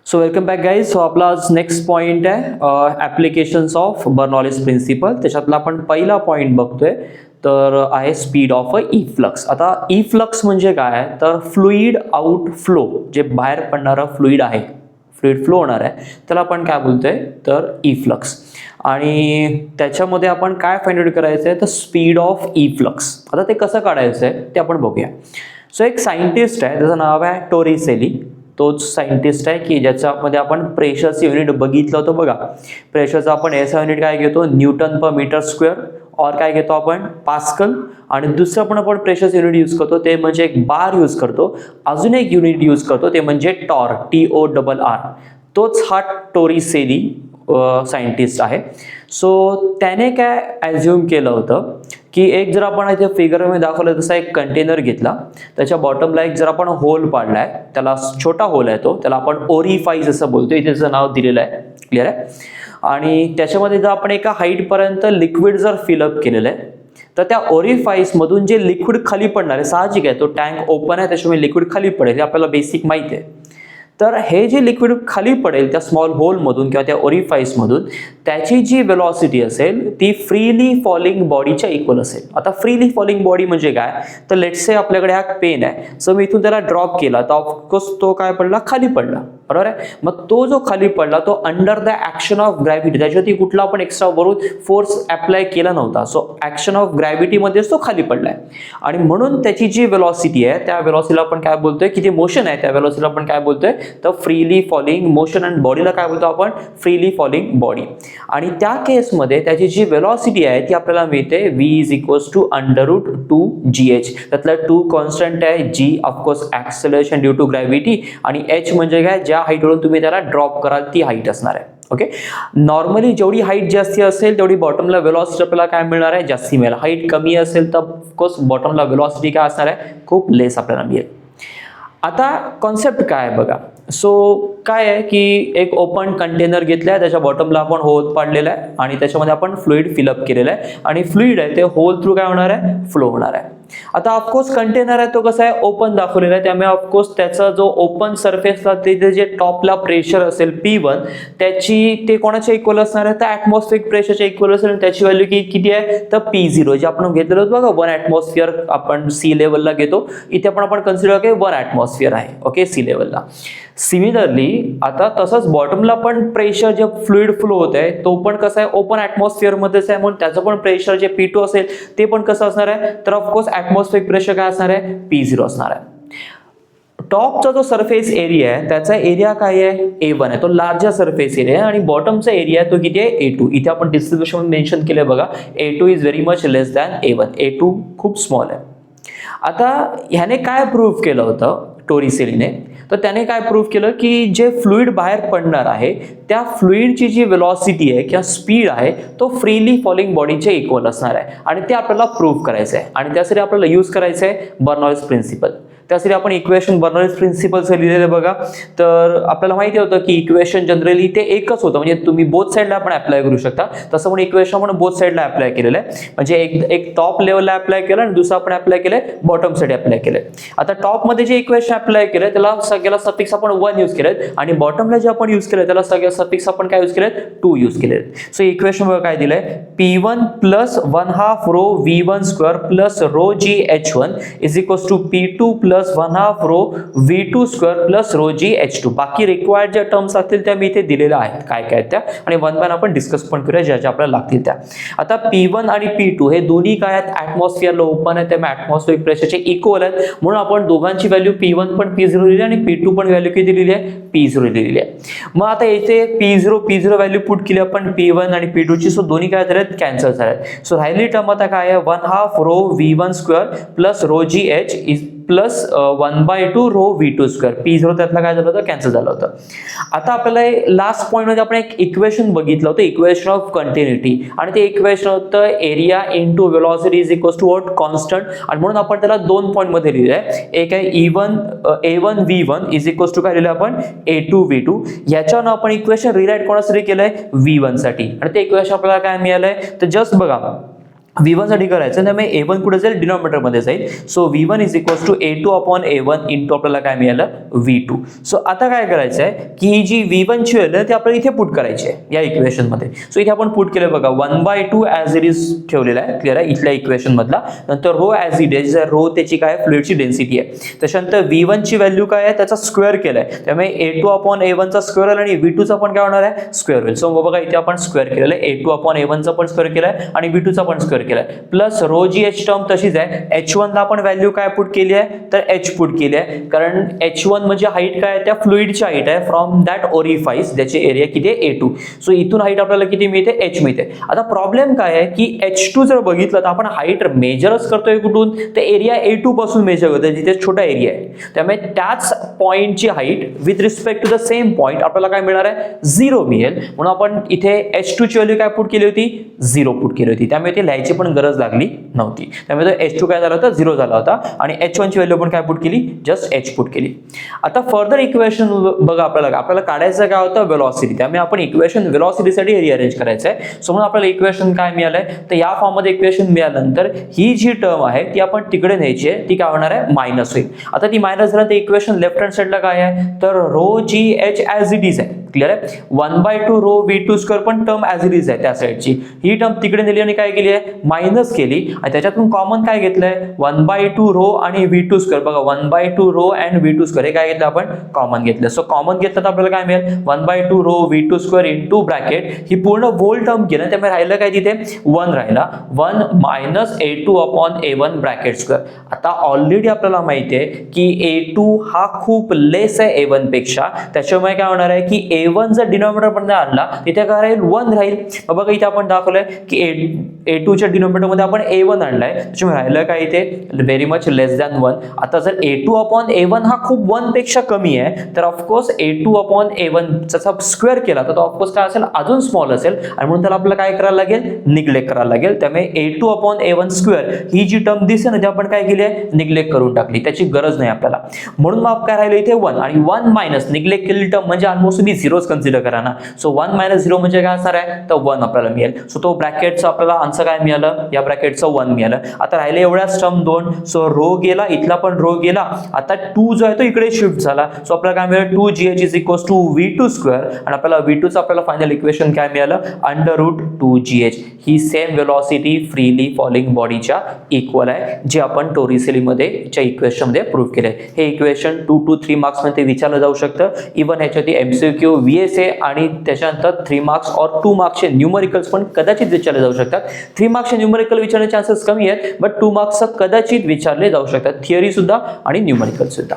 So welcome back guys. So आपला आज next point आहे ॲप्लिकेशन्स ऑफ बर्नॉलिस प्रिन्सिपल. त्याच्यातला आपण पहिला पॉईंट बघतोय तर आहे speed of a E flux. आता ई फ्लक्स म्हणजे काय तर फ्लुईड आउट फ्लो, जे बाहेर पडणारं फ्लुईड आहे, फ्लुईड फ्लो होणार आहे त्याला आपण काय बोलतोय तर ई फ्लक्स. आणि त्याच्यामध्ये आपण काय फाइंड आउट करायचं आहे तर स्पीड ऑफ ई फ्लक्स. आता ते कसं काढायचं आहे ते आपण बघूया. सो एक सायंटिस्ट आहे, त्याचं नाव आहे टोरिसेली. तोच सायंटिस्ट आहे की ज्याच्यामध्ये आपण प्रेशरचं युनिट बघितलं होतं बघा. प्रेशरचं आपण एसआय युनिट काय घेतो न्यूटन पर मीटर स्क्वेअर, और काय घेतो आपण पास्कल. आणि दुसरं पण आपण प्रेशरचं युनिट यूज करतो ते म्हणजे एक बार यूज करतो. अजून एक युनिट यूज करतो ते म्हणजे टॉर, TORR. तोच हा टोरिसेली सायंटिस्ट आहे. सो त्याने काय ॲज्युम केलं होतं की एक जर आपण इथे फिगरमध्ये दाखवलं तसा एक कंटेनर घेतला, त्याच्या बॉटमला एक जर आपण होल पाडलाय, त्याला छोटा होल आहे तो, त्याला आपण ओरिफाईज असं बोलतो, इथे त्याचं नाव दिलेलं आहे, क्लिअर आहे. आणि त्याच्यामध्ये जर आपण एका हाईटपर्यंत लिक्विड जर फिलअप केलेलं आहे तर त्या ओरिफाईसमधून जे लिक्विड खाली पडणार आहे, साहजिक आहे तो टँक ओपन आहे त्याच्यामुळे लिक्विड खाली पडेल, हे आपल्याला बेसिक माहिती आहे. तर हे जे लिक्विड खाली पडेल त्या स्मॉल होलमधून किंवा त्या ओरिफाईसमधून, त्याची जी वेलॉसिटी असेल ती फ्रीली फॉलिंग बॉडीच्या इक्वल असेल. आता फ्रीली फॉलिंग बॉडी म्हणजे काय तर लेट्स से आपल्याकडे हा पेन आहे, सो मी इथून त्याला ड्रॉप केला तर ऑफकोर्स तो काय पडला, खाली पडला, बरोबर आहे. मग तो जो खाली पडला तो under the action of gravity, त्याच्यावरती कुठला आपण एक्स्ट्रा वरून फोर्स अप्लाय केला नव्हता, सो ऍक्शन ऑफ ग्रॅव्हिटीमध्येच तो खाली पडलाय. आणि म्हणून त्याची जी वेलॉसिटी आहे त्या वेलॉसिटीला आपण काय बोलतोय की जे मोशन आहे त्या वेलॉसिटीला आपण काय बोलतोय तर फ्रीली फॉलिंग मोशन. आणि बॉडीला काय बोलतो आपण फ्रीली फॉलिंग बॉडी. आणि त्या केसमध्ये त्याची जी वेलॉसिटी आहे ती आपल्याला मिळते v √2gh. त्यातला 2 कॉन्स्टंट आहे, g of course acceleration due to gravity, आणि h म्हणजे काय ज्या हाईटवरून तुम्ही त्याला ड्रॉप कराल ती हाईट असणार आहे. ओके, नॉर्मली जेवढी हाईट जास्ती असेल तेवढी बॉटमला वेलॉसिटी आपल्याला काय मिळणार आहे, जास्ती मिळेल. हाईट कमी असेल तर ऑफकोर्स बॉटमला वेलॉसिटी काय असणार आहे, खूप लेस आपल्याला मिळेल. आता कॉन्सेप्ट काय आहे बघा. सो काय आहे की एक ओपन कंटेनर घेतलाय, त्याच्या बॉटमला आपण होल पाडलेला आहे आणि त्याच्यामध्ये आपण फ्लुईड फिलअप केलेलं आहे, आणि फ्लुईड आहे ते होल थ्रू काय होणार आहे, फ्लो होणार आहे. आता ऑफकोर्स कंटेनर आहे तो कसा आहे, ओपन दाखवलेला आहे, त्यामुळे ऑफकोर्स त्याचा जो ओपन सरफेसला तिथे जे टॉपला प्रेशर असेल P1 त्याची ते कोणाच्या इक्वल असणार आहे तर ॲटमॉस्फिअरिक प्रेशरच्या इक्वल असेल. आणि त्याची व्हॅल्यू किती आहे तर P0, जे आपण घेतलेलं होतं बघा 1 ॲटमॉस्फिअर आपण सी लेवलला घेतो, इथे पण आपण कन्सिडर की 1 ॲटमॉस्फिअर आहे, ओके, सी लेवलला. सिमिलरली आता तसंच बॉटमला पण प्रेशर जे फ्लुईड फ्लो होत आहे तो पण कसं आहे ओपन ॲटमॉस्फिअर मध्येच आहे, म्हणून त्याचं पण प्रेशर जे P2 असेल ते पण कसं असणार आहे तर ऑफकोर्स ॲटमॉस्फिअरिक प्रेशर काय असणार आहे, P0 असणार आहे. टॉपचा जो सरफेस एरिया आहे त्याचा एरिया काय आहे, A1 आहे, तो लार्जर सरफेस एरिया आहे. आणि बॉटमचा एरिया आहे तो किती आहे, A2. इथे आपण डिस्ट्रीब्युशन मेन्शन केलंय बघा, A2 is very much less than A1. A2 खूप स्मॉल आहे. आता ह्याने काय प्रूव्ह केलं होतं टोरिसेलीने, तर त्याने काय प्रूव्ह केलं की जे फ्लुईड बाहेर पडणार आहे त्या फ्लुईडची जी वेलॉसिटी आहे किंवा स्पीड आहे तो फ्रीली फॉलिंग बॉडीच्या इक्वल असणार आहे. आणि ते आपल्याला प्रूव्ह करायचं आहे, आणि त्यासाठी आपल्याला यूज करायचं आहे बर्नॉलिस प्रिन्सिपल. त्यासाठी आपण इक्वेशन बर्नॉलिस प्रिन्सिपलचं लिहिलेलं बघा. तर आपल्याला माहिती होतं की इक्वेशन जनरली ते एकच होतं, म्हणजे तुम्ही बोथ साईडला आपण अप्लाय करू शकता. तसं पण इक्वेशन आपण बोथ साईडला अप्लाय केलेलं आहे, म्हणजे एक टॉप लेवलला अप्लाय केलं आणि दुसरं आपण अप्लाय केलंय बॉटम साईड अप्लाय केलंय. आता टॉपमध्ये जे इक्वेशन अप्लाय केलंय त्याला सगळ्याला सफिक्स आपण 1 यूज केलेत, आणि बॉटमला जे आपण यूज केलंय त्याला सगळ्या सफिक्स आपण काय यूज केलेत, 2 यूज केलेत. सो इक्वेशन वर काय दिलंय, P1 plus 1/2 rho V1 square plus rho GH1 is equals to P2 plus 1/2 rho V2 square plus rho GH2. बाकी रिक्वायर्ड ज्या टर्म्स असतील त्या मी इथे दिलेल्या आहेत काय काय त्या, आणि वन बाय आपण डिस्कस पण करूया ज्या ज्या आपल्याला लागतील त्या. आता P1 आणि P2 हे दोन्ही काय आहेत, ॲटमॉस्फिअरला ओपन आहे, त्यामुळे ॲटमॉस्फिअरिक प्रेशरचे इक्वल आहेत, म्हणून आपण दोघांची व्हॅल्यू P1 पण P0 लिहिली आणि P2 पण व्हॅल्यू किती लिहिली आहे, P0 लिहिलेली आहे. मग आता इथे P0 व्हॅल्यू पुट केली आपण P1 आणि P2 ची, सो दोन्ही काय झालेत, कॅन्सल झालेत. सो राहिलेली टर्म आता काय आहे, 1/2 rho V1 square plus rho GH is plus 1/2 rho V2 square. P0 त्यातला काय झालं होतं, कॅन्सल झालं होतं. आता आपल्याला लास्ट पॉईंट मध्ये आपण एक इक्वेशन बघितलं होतं, इक्वेशन ऑफ कंटिन्युटी, आणि ते इक्वेशन होतं area into velocity is equals to what, constant. आणि म्हणून आपण त्याला 2 पॉईंट मध्ये लिहिलं आहे. एक आहे A1 V1 is equals to काय लिहिलं आपण, A2 V2. याच्यावर आपण इक्वेशन रिराईट कोणासाठी केलंय, V1 साठी, आणि ते इक्वेशन आपल्याला काय मिळालंय तर जस्ट बघा, V1 साठी करायचं त्यामुळे A1 कुठे जाईल डिनॉमिनेटरमध्ये जाईल. So V1 is equals to A2 upon A1 into आपल्याला काय मिळालं V2. सो आता काय करायचं आहे की ही जी V1 ची व्हॅल्यू आहे ती आपल्याला इथे पुट करायची आहे या इक्वेशन मध्ये. सो इथे आपण पुट केलं बघा 1/2 ॲज इट इज ठेवलेला आहे क्लिअर आहे इथल्या इक्वेशन मधला. नंतर rho as it is rho त्याची काय फ्लुइडची डेन्सिटी आहे. त्याच्यानंतर V1 ची व्हॅल्यू काय आहे त्याचा स्क्वेअर केलाय त्यामुळे A2 अपॉन A1 चा स्क्वेअर आणि V2 चा पण काय होणार आहे स्क्वेअर होईल. सो बघा इथे आपण स्क्वेअर केलेलं आहे A2 अपॉन A1 चा पण स्क्वेअर केलाय आणि V2 चा पण स्क्वेअर केलाय plus rho g h term तशीच आहे. H1 ला आपण व्हॅल्यू काय पुट केली आहे तर H पुट केली आहे कारण H1 म्हणजे हाईट काय आहे त्या फ्लुइडची हाईट आहे फ्रॉम दॅट ओरिफाईस ज्याची एरिया किती आहे A2. सो इथून हाईट आपल्याला किती मिळते H मिळते. आता प्रॉब्लेम काय आहे की H2 जर बघितलं तर आपण हाईट मेजरच करतोय कुठून तर एरिया A2 पासून मेजर करतोय जिथे छोटा एरिया आहे. त्यामुळे त्याच पॉइंटची height with respect to the same point आपल्याला काय मिळणार आहे 0 मिळेल. म्हणून आपण इथे H2 ची व्हॅल्यू काय पुट केली होती 0 पुट केली होती त्यामुळे ती लिहायची पण गरज लागली नव्हती. त्यामुळे H2 काय झाला होता 0 झाला होता आणि H1 ची व्हॅल्यू पण काय पुट केली जस्ट H पुट केली. आता फर्दर इक्वेशन बघा आपल्याला काढायचं काय होतं वेलॉसिटी. त्यामुळे आपण इक्वेशन वेलॉसिटीसाठी रिअरेंज करायचं आहे. सो म्हणून आपल्याला इक्वेशन काय मिळालंय तर या फॉर्म मध्ये इक्वेशन मिळाल्यानंतर ही जी टर्म आहे ती आपण तिकडे न्यायची आहे ती काय होणार आहे मायनस होईल. आता ती मायनस झाल्यानंतर इक्वेशन लेफ्ट हँड साइडला काय आहे तर rho g h as it is आहे क्लिअर आहे. 1/2 रो V2 स्क्वेअर पण टर्म ॲज इट इज आहे त्या साईडची. ही टर्म तिकडे नेली आणि काय केली आहे मायनस केली आणि त्याच्यातून कॉमन काय घेतलंय 1/2 रो आणि V2 स्क्वेअर बघा 1/2 रो अँड V2 स्क्वेअर हे काय घेतलं आपण कॉमन घेतलं. सो कॉमन घेतलं तर आपल्याला काय मिळेल 1/2 rho V2 square into bracket ही पूर्ण होल टर्म केलं त्यामुळे राहिलं काय तिथे 1 राहिला 1 minus A2 upon A1 bracket square. आता ऑलरेडी आपल्याला माहिती आहे की A2 हा खूप लेस आहे A1 पेक्षा त्याच्यामुळे काय होणार आहे की A1 जर डिनॉमिनेटर मध्ये आणला तिथे काय राहील 1 राहील. बघा इथे आपण दाखवलंय की A2 च्या डिनॉमिनेटर मध्ये आपण A1 आणलाय त्याच्यामुळे राहिलं काय इथे व्हेरी मच लेस दॅन 1. आता जर A2 अपॉन A1 हा खूप 1 पेक्षा कमी आहे तर ऑफकोर्स A2 अपॉन A1 चा स्क्वेअर केला तर तो ऑफकोर्स काय असेल अजून स्मॉल असेल आणि म्हणून त्याला आपल्याला काय करायला लागेल निग्लेक्ट करायला लागेल. त्यामुळे A2 अपॉन A1 स्क्वेअर ही जी टर्म दिसते ना ती आपण काय केली आहे निग्लेक्ट करून टाकली त्याची गरज नाही आपल्याला. म्हणून मग काय राहिलं इथे 1 आणि 1 मायनस निग्लेक्ट केलेली टर्म म्हणजे ऑलमोस्ट तुम्ही झिरोच कन्सिडर करा ना. सो 1 मायनस 0 म्हणजे काय असणार आहे तर 1 आपल्याला मिळेल. सो तो ब्रॅकेटचा आपल्याला आन्सर काय मिळालं या ब्रॅकेटचं 1 मिळालं. आता राहिले एवढ्याच टर्म 2. सो रो गेला इथला पण रो गेला. आता 2 जो आहे तो इकडे शिफ्ट झाला. सो आपल्याला काय मिळेल 2gh is equals to V2 square आणि आपल्याला V2 चं आपल्याला फायनल इक्वेशन काय मिळालं √2gh. ही सेम वेलॉसिटी फ्रीली फॉलिंग बॉडीच्या इक्वल आहे जे आपण टोरिसेली मध्ये च्या इक्वेशन मध्ये प्रूव्ह केले. हे इक्वेशन 2 to 3 मार्क्स मध्ये विचारलं जाऊ शकतं. इव्हन ह्याच्यावरती MCQ VSA आणि त्याच्यानंतर 3 मार्क्स और 2 मार्क्सचे न्यूमरिकल्स पण कदाचित विचारले जाऊ शकतात. 3 मार्क्सचे न्यूमरिकल विचारण्याचे चान्सेस कमी आहेत बट 2 मार्क्सचं कदाचित विचारले जाऊ शकतात थिअरी सुद्धा आणि न्यूमरिकल सुद्धा.